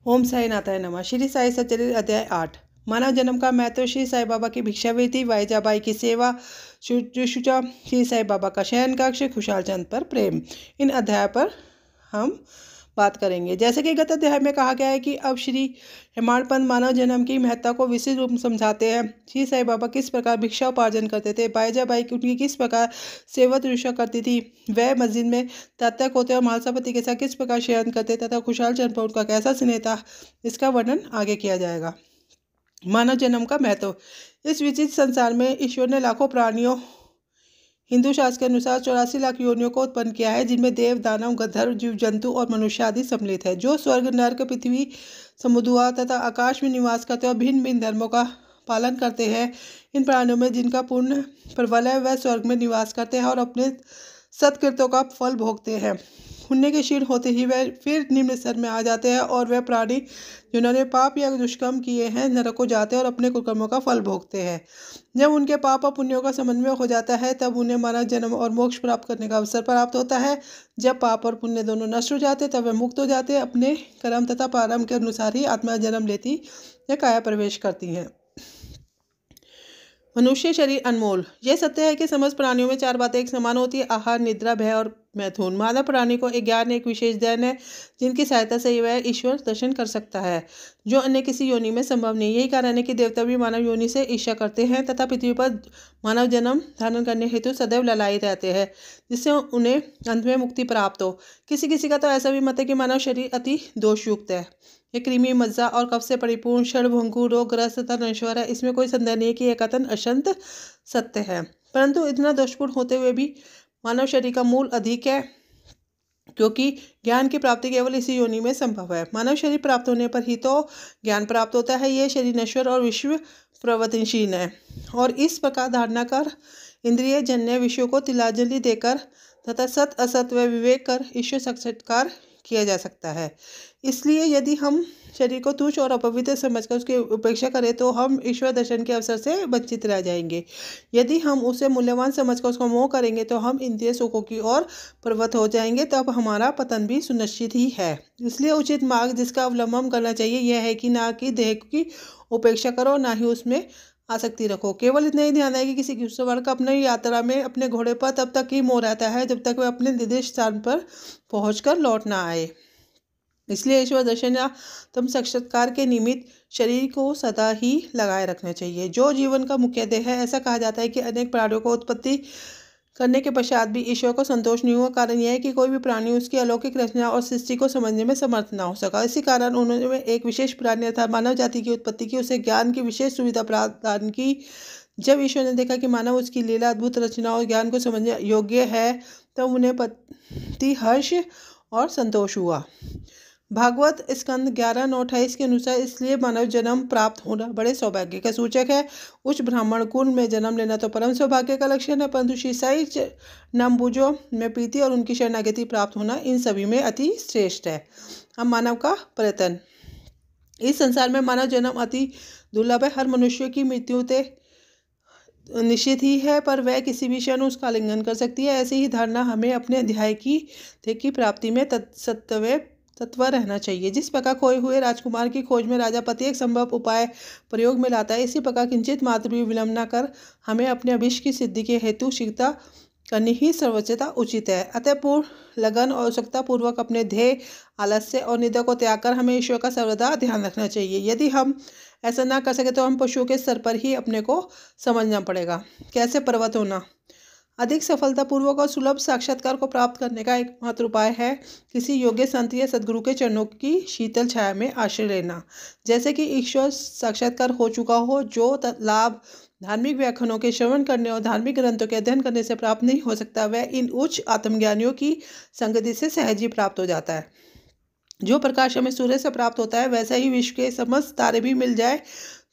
ओम साई नाथाय नमः। श्री साई सच्चरित्र अध्याय 8। मानव जन्म का महत्व। श्री साई बाबा की भिक्षावृत्ति, वाइजाबाई की सेवा, शुश्रूषा, श्री साई बाबा का शयन कक्ष, खुशहाल चंद पर प्रेम। इन अध्याय पर हम बात करेंगे। जैसे कि गत अध्याय में कहा गया है कि अब श्री हेमाड़पंत मानव जन्म की महत्ता को विशेष रूप में समझाते हैं। श्री साई बाबा किस प्रकार भिक्षा उपार्जन करते थे, बाईजाबाई उनकी किस प्रकार सेवा शुश्रूषा करती थी, वह मस्जिद में तत्क होते और महासपति के साथ किस प्रकार शयन करते तथा खुशहाल चंद पर उनका कैसा स्नेह था, इसका वर्णन आगे किया जाएगा। मानव जन्म का महत्व। इस विचित्र संसार में ईश्वर ने लाखों प्राणियों, हिंदू शास्त्र के अनुसार 84 लाख योनियों को उत्पन्न किया है, जिनमें देव, दानव, गंधर्व, जीव जंतु और मनुष्य आदि सम्मिलित है, जो स्वर्ग, नर्क, पृथ्वी, समुद्र तथा आकाश में निवास करते और भिन्न भिन्न धर्मों का पालन करते हैं। इन प्राणियों में जिनका पूर्ण प्रबल है वह स्वर्ग में निवास करते हैं और अपने सत्कृत्यों का फल भोगते हैं। पुण्य के क्षीण होते ही वह फिर निम्न स्तर में आ जाते हैं और वह प्राणी जिन्होंने पाप या दुष्कर्म किए हैं नरक को जाते हैं और अपने कुकर्मों का फल भोगते हैं। जब उनके पाप और पुण्यों का समन्वय हो जाता है तब उन्हें मानव जन्म और मोक्ष प्राप्त करने का अवसर प्राप्त होता है। जब पाप और पुण्य दोनों नष्ट हो जाते तब वे मुक्त हो जाते हैं। अपने कर्म तथा प्रारंभ के अनुसार ही आत्मा जन्म लेती या काया प्रवेश करती हैं। मनुष्य शरीर अनमोल। यह सत्य है कि समस्त प्राणियों में चार बातें एक समान होती है: आहार, निद्रा, भय और मैथुन। मानव प्राणी को एक ज्ञान, एक विशेष ध्यान है, जिनकी सहायता से वह ईश्वर दर्शन कर सकता है, जो अन्य किसी योनि में संभव नहीं। यही कारण है कि देवता भी मानव योनि से ईर्ष्या करते हैं तथा पृथ्वी पर मानव जन्म धारण करने हेतु सदैव ललायित रहते हैं, जिससे उन्हें अंत में मुक्ति प्राप्त हो। किसी किसी का तो ऐसा भी मत है कि मानव शरीर अति दोषयुक्त है, ये कृमि, मज्जा और कफ से परिपूर्ण, क्षणभंगुर, रोगग्रस्त तथा नश्वर है। इसमें कोई संदेह नहीं कि यह कथन अशंत सत्य है। परंतु इतना दोषपूर्ण होते हुए भी मानव शरीर का मूल अधिक है, क्योंकि ज्ञान की प्राप्ति केवल इसी योनि में संभव है। मानव शरीर प्राप्त होने पर ही तो ज्ञान प्राप्त होता है। यह शरीर नश्वर और विश्व प्रवर्तनशील है, और इस प्रकार धारणा कर इंद्रिय जन्य विषयों को तिलांजलि देकर तथा सत असत व विवेक कर ईश्वर साक्षात्कार किया जा सकता है। इसलिए यदि हम शरीर को तुच्छ और अपवित्र समझकर उसकी उपेक्षा करें तो हम ईश्वर दर्शन के अवसर से वंचित रह जाएंगे। यदि हम उसे मूल्यवान समझकर उसका मोह करेंगे तो हम इंद्रिय सुखों की ओर प्रवृत्त हो जाएंगे, तब हमारा पतन भी सुनिश्चित ही है। इसलिए उचित मार्ग जिसका अवलंबन करना चाहिए यह है कि ना कि देह की उपेक्षा करो, ना ही उसमें आसक्ति रखो। केवल इतना ही ध्यान है कि किसी सवार का अपनी यात्रा में अपने घोड़े पर तब तक ही मोह रहता है जब तक वह अपने निर्दिष्ट स्थान पर पहुंचकर लौट ना आए। इसलिए ईश्वर दर्शन या तुम साक्षात्कार के निमित्त शरीर को सदा ही लगाए रखना चाहिए, जो जीवन का मुख्य ध्येय है। ऐसा कहा जाता है कि अनेक प्राणियों को उत्पत्ति करने के पश्चात भी ईश्वर को संतोष नहीं हुआ। कारण यह है कि कोई भी प्राणी उसकी अलौकिक रचना और सृष्टि को समझने में समर्थ ना हो सका। इसी कारण उन्होंने एक विशेष प्राणी अर्थात मानव जाति की उत्पत्ति की, उसे ज्ञान की विशेष सुविधा प्रदान की। जब ईश्वर ने देखा कि मानव उसकी लीला, अद्भुत रचना और ज्ञान को समझने योग्य है, तब उन्हें पति हर्ष और संतोष हुआ। भागवत स्कंद 11:9-28 के अनुसार इसलिए मानव जन्म प्राप्त होना बड़े सौभाग्य का सूचक है। उच्च ब्राह्मण कुल में जन्म लेना तो परम सौभाग्य का लक्षण है, परंतु श्री साई नामबुझो में प्रीति और उनकी शरणागति प्राप्त होना इन सभी में अति श्रेष्ठ है। अब मानव का पर्यटन। इस संसार में मानव जन्म अति दुर्लभ है। हर मनुष्य की मृत्यु निश्चित ही है, पर वह किसी भी क्षण उसका आलिंगन कर सकती है। ऐसी ही धारणा हमें अपने अध्याय की प्राप्ति में तत्पर रहना चाहिए। जिस प्रकार खोए हुए राजकुमार की खोज में राजा पति एक संभव उपाय प्रयोग में लाता है, इसी प्रकार किंचित मात्र भी विलंब न कर हमें अपने अभिष्ट की सिद्धि के हेतु शीघ्रता करनी ही सर्वोच्चता उचित है। अतः पूर्ण लगन और उत्सुकता पूर्वक अपने ध्येय, आलस्य और निद्रा को त्याग कर हमें ईश्वर का सर्वदा ध्यान रखना चाहिए। यदि हम ऐसा ना कर सके तो हम पशुओं के स्तर पर ही अपने को समझना पड़ेगा। कैसे पर्वत होना। अधिक सफलतापूर्वक और सुलभ साक्षात्कार को प्राप्त करने का एकमात्र उपाय है किसी योग्य संत या सद्गुरु के चरणों की शीतल छाया में आश्रय लेना। जैसे कि ईश्वर साक्षात्कार हो चुका हो, जो लाभ धार्मिक व्याख्यानों के श्रवण करने और धार्मिक ग्रंथों के अध्ययन करने से प्राप्त नहीं हो सकता, वह इन उच्च आत्मज्ञानियों की संगति से सहज ही प्राप्त हो जाता है। जो प्रकाश हमें सूर्य से प्राप्त होता है, वैसा ही विश्व के समस्त तारे भी मिल जाए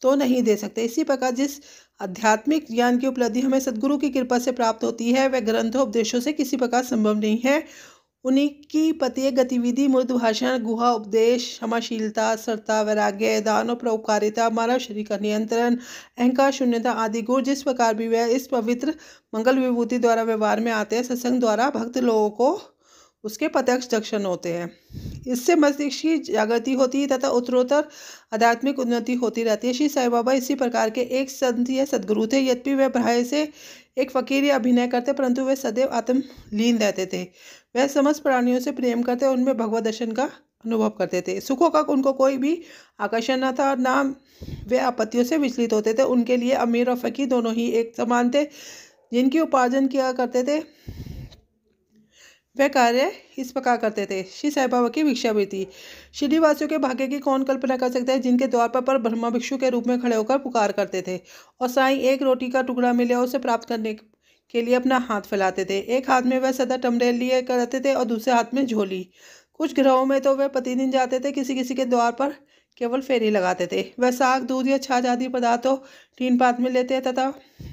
तो नहीं दे सकते। इसी प्रकार जिस आध्यात्मिक ज्ञान की उपलब्धि हमें सद्गुरु की कृपा से प्राप्त होती है, वह ग्रंथों उपदेशों से किसी प्रकार संभव नहीं है। उन्हीं की प्रत्येक गतिविधि, मृदु भाषण, गुहा उपदेश, क्षमाशीलता, सरता, वैराग्य, दान और परोपकारिता, मानव शरीर का नियंत्रण, अहंकार शून्यता आदि गुण जिस प्रकार भी वह इस पवित्र मंगल विभूति द्वारा व्यवहार में आते हैं, सत्संग द्वारा भक्त लोगों को उसके प्रत्यक्ष दर्शन होते हैं। इससे मस्तिष्क की जागृति होती है तथा उत्तरोत्तर आध्यात्मिक उन्नति होती रहती है। श्री साईं बाबा इसी प्रकार के एक संत या सदगुरु थे। यद्यपि वे प्राय से एक फकीर या अभिनय करते, परंतु वे सदैव आत्मलीन रहते थे। वह समस्त प्राणियों से प्रेम करते, उनमें भगवत दर्शन का अनुभव करते थे। सुखों का उनको कोई भी आकर्षण न था, ना वे आपत्तियों से विचलित होते थे। उनके लिए अमीर और फकीर दोनों ही एक समान थे। जिनकी उपार्जन किया करते थे वह कार्य इस प्रकार करते थे। श्री साईं बाबा की भिक्षावृत्ति। शिरडी वासियों के भाग्य की कौन कल्पना कर सकता है, जिनके द्वार पर ब्रह्मा भिक्षु के रूप में खड़े होकर पुकार करते थे और साईं एक रोटी का टुकड़ा मिले और उसे प्राप्त करने के लिए अपना हाथ फैलाते थे। एक हाथ में वह सदा टमरेल लिए करते थे और दूसरे हाथ में झोली। कुछ ग्रहों में तो वह प्रतिदिन जाते थे, किसी किसी के द्वार पर केवल फेरी लगाते थे। वह साग, दूध या छाछ आदि पदार्थों टीन पात में लेते तथा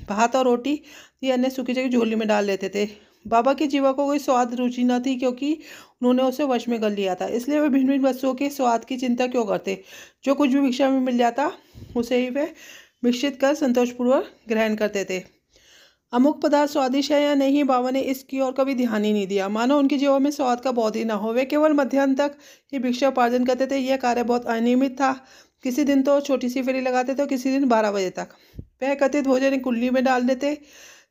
भात और रोटी ये अन्य सूखी जगह झोली में डाल लेते थे। बाबा की जीवा को कोई स्वाद रुचि न थी, क्योंकि उन्होंने उसे वश में कर लिया था। इसलिए वे भिन्न भिन्न वस्तुओं के स्वाद की चिंता क्यों करते। जो कुछ भी भिक्षा में मिल जाता उसे ही वे मिश्रित कर संतोषपूर्वक ग्रहण करते थे। अमुक पदार्थ स्वादिष्ट है या नहीं, बाबा ने इसकी ओर कभी ध्यान ही नहीं दिया। मानो उनकी जीवा में स्वाद का बोध ही न हो। वे केवल मध्याह्न तक ही भिक्षा उपार्जन करते थे। यह कार्य बहुत अनियमित था। किसी दिन तो छोटी सी फेरी लगाते थे और किसी दिन 12 बजे तक। वह एकत्रित भोजन एक कुल्ली में डाल देते,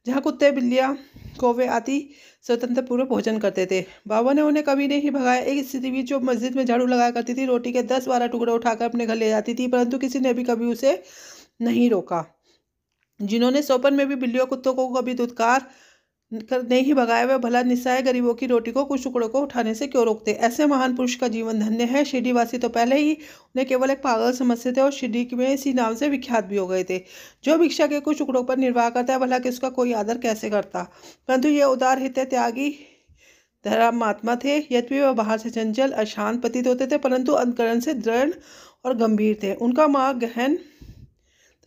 जहाँ कुत्ते, बिल्लियाँ, कौवे आदि स्वतंत्र पूर्वक भोजन करते थे। बाबा ने उन्हें कभी नहीं भगाया। एक स्थिति भी जो मस्जिद में झाड़ू लगाया करती थी, रोटी के 10-12 टुकड़े उठाकर अपने घर ले जाती थी, परंतु किसी ने भी कभी उसे नहीं रोका। जिन्होंने सोपन में भी बिल्लियों कुत्तों को कभी दुत्कार कर नहीं भगाया, वह भला निस्सहाय गरीबों की रोटी को, कुछ टुकड़ों को उठाने से क्यों रोकते। ऐसे महान पुरुष का जीवन धन्य है। शिरडी वासी तो पहले ही उन्हें केवल एक पागल समझते थे और शिरडी में इसी नाम से विख्यात भी हो गए थे। जो भिक्षा के कुछ टुकड़ों पर निर्वाह करता है, भला कि उसका कोई आदर कैसे करता। परंतु ये उदार हित त्यागी धर्मात्मा थे। यद्यपि वह बाहर से चंचल अशांत प्रतीत होते थे, परंतु अंतकरण से दृढ़ और गंभीर थे। उनका मार्ग गहन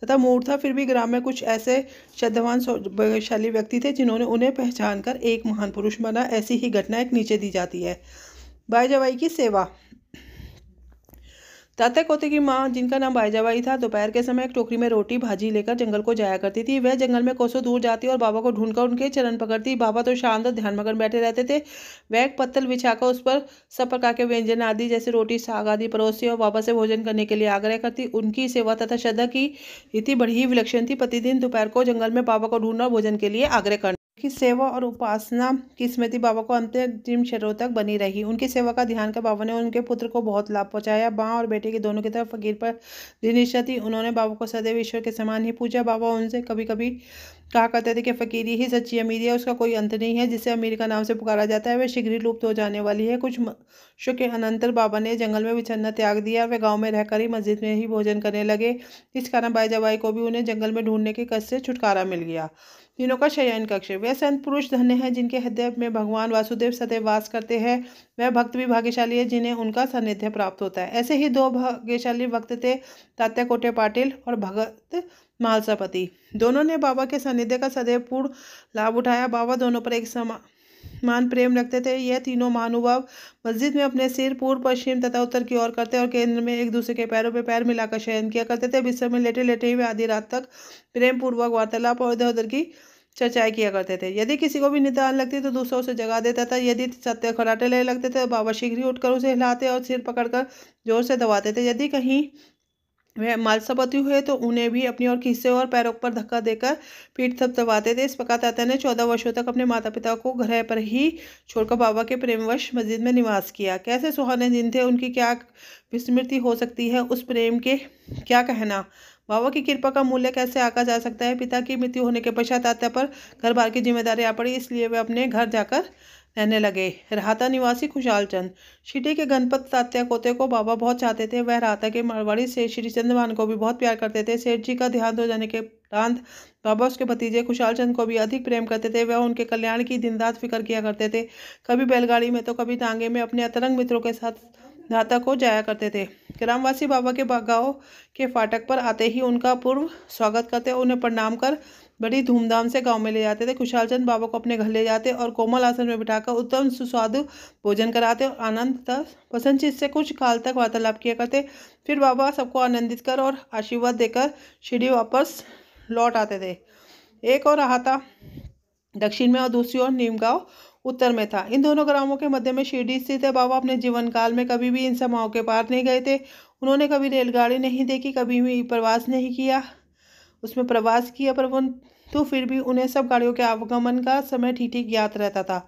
तथा मूड था, फिर भी ग्राम में कुछ ऐसे श्रद्धावान भाग्यशाली व्यक्ति थे जिन्होंने उन्हें पहचान कर एक महान पुरुष बना। ऐसी ही घटना एक नीचे दी जाती है। बाईजाबाई की सेवा। तात्या कोते की माँ, जिनका नाम बाईजाबाई था, दोपहर के समय एक टोकरी में रोटी भाजी लेकर जंगल को जाया करती थी। वह जंगल में कोसों दूर जाती और बाबा को ढूंढकर उनके चरण पकड़ती। बाबा तो शांत और ध्यानमग्न बैठे रहते थे। वह एक पत्तल बिछाकर उस पर सब प्रकार के व्यंजन आदि जैसे रोटी, साग आदि परोसती और बाबा से भोजन करने के लिए आग्रह करती। उनकी सेवा तथा श्रद्धा की रीति बड़ी ही विलक्षण थी। प्रतिदिन दोपहर को जंगल में बाबा को ढूंढना, भोजन के लिए आग्रह करना की सेवा और उपासना की स्मृति बाबा को अंतिम क्षणों तक बनी रही। उनकी सेवा का ध्यान कर बाबा ने उनके पुत्र को बहुत लाभ पहुंचाया। माँ और बेटे की दोनों की तरफ फकीर पर दृढ़ निष्ठा थी। उन्होंने बाबा को सदैव ईश्वर के समान ही पूजा। बाबा उनसे कभी कभी कहा करते थे कि फकीरी ही सच्ची अमीरी है, उसका कोई अंत नहीं है। जिसे अमीरी का नाम से पुकारा जाता है, वह शीघ्र ही लुप्त हो जाने वाली है। कुछ वर्षों के अनंतर बाबा ने जंगल में विचरना त्याग दिया। वे गाँव में रहकर ही मस्जिद में ही भोजन करने लगे। इस कारण बाईजाबाई को भी उन्हें जंगल में ढूंढने के कष्ट से छुटकारा मिल गया। तीनों का शयन कक्ष। वे संत पुरुष धन्य हैं जिनके हृदय में भगवान वासुदेव सदैव वास करते हैं। वह भक्त भी भाग्यशाली है जिन्हें उनका सानिध्य प्राप्त होता है। ऐसे ही 2 भाग्यशाली भक्त थे, तात्या कोटे पाटिल और भगत मालसापति। दोनों ने बाबा के सानिध्य का सदैव पूर्ण लाभ उठाया। बाबा दोनों पर एक समान प्रेम रखते थे। यह तीनों महानुभाव मस्जिद में अपने सिर पूर्व, पश्चिम तथा उत्तर की ओर करते और केंद्र में एक दूसरे के पैरों पे पैर मिलाकर शयन किया करते थे। बिस्तर में लेटे लेटे ही वे आधी रात तक प्रेम पूर्वक वार्तालाप और इधर उधर की चर्चाएं किया करते थे। यदि किसी को भी नींद आने लगती तो दूसरा उसे जगा देता था। यदि सत्य खराटे लेने लगते थे तो बाबा शीघ्र ही उठकर उसे हिलाते और सिर पकड़कर जोर से दबाते थे। यदि कहीं वह मालसापति हुए तो उन्हें भी अपनी ओर खींचते और पैरों पर धक्का देकर पीठ थपथपाते थे। इस प्रकार तात्या ने 14 वर्षों तक अपने माता पिता को घर पर ही छोड़कर बाबा के प्रेमवश मस्जिद में निवास किया। कैसे सुहाने दिन थे, उनकी क्या विस्मृति हो सकती है। उस प्रेम के क्या कहना। बाबा की कृपा का मूल्य कैसे आंका जा सकता है। पिता की मृत्यु होने के पश्चात तात्या पर घर बार की जिम्मेदारी आ पड़ी, इसलिए वे अपने घर जाकर रहने लगे। राहता निवासी खुशहाल चंद। शिरडी के गणपत तात्या कोते को बाबा बहुत चाहते थे। वह राहता के मारवाड़ी से श्री चंद्रभान को भी बहुत प्यार करते थे। सेठ जी का देहांत हो जाने के उपरांत बाबा उसके भतीजे खुशहाल चंद को भी अधिक प्रेम करते थे। वह उनके कल्याण की दिन रात फिक्र किया करते थे। कभी बैलगाड़ी में तो कभी टांगे में अपने अतरंग मित्रों के साथ राहता को जाया करते थे। ग्रामवासी बाबा के गाँव के फाटक पर आते ही उनका पूर्व स्वागत करते, उन्हें प्रणाम कर बड़ी धूमधाम से गांव में ले जाते थे। खुशहाल चंद बाबा को अपने घर ले जाते और कोमल आसन में बिठाकर उत्तम सुस्वादु भोजन कराते और आनंद तथा पसंदचीज से कुछ काल तक वार्तालाप किया करते। फिर बाबा सबको आनंदित कर और आशीर्वाद देकर शिरडी वापस लौट आते थे। एक और राहता दक्षिण में और दूसरी ओर नीमगांव उत्तर में था। इन दोनों ग्रामों के मध्य में शिरडी स्थित है। बाबा अपने जीवन काल में कभी भी इन सीमाओं के पार नहीं गए थे। उन्होंने कभी रेलगाड़ी नहीं देखी, कभी भी प्रवास नहीं किया, उसमें प्रवास किया, परंतु फिर भी उन्हें सब गाड़ियों के आवागमन का समय ठीक ठीक याद रहता था।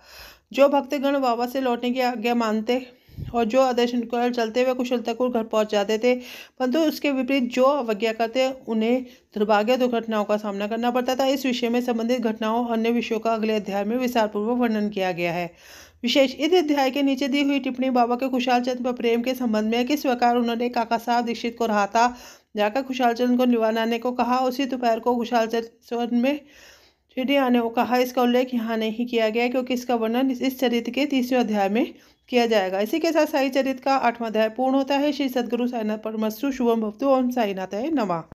जो भक्तगण बाबा से लौटने की आज्ञा मानते और जो दर्शन कर चलते हुए कुशलतापूर्वक घर पहुंच जाते थे, परंतु उसके विपरीत जो अवज्ञा करते उन्हें दुर्भाग्य दुर्घटनाओं का सामना करना पड़ता था। इस विषय में संबंधित घटनाओं और अन्य विषयों का अगले अध्याय में विस्तारपूर्वक वर्णन किया गया है। विशेष इस अध्याय के नीचे दी हुई टिप्पणी बाबा के खुशहाल चंद पर प्रेम के संबंध में है। किस प्रकार उन्होंने काका साहब दीक्षित को रहा था, जाकर खुशहाल चंद को निवान आने को कहा, उसी दोपहर को खुशहाल चंद में शिरडी आने को कहा, इसका उल्लेख यहाँ नहीं किया गया क्योंकि इसका वर्णन इस चरित्र के 3वें अध्याय में किया जाएगा। इसी के साथ साई चरित्र का 8वां अध्याय पूर्ण होता है। श्री सद्गुरु साईनाथ परमस्तु। शुभम भवतु। ओम साईनाथाय नमः।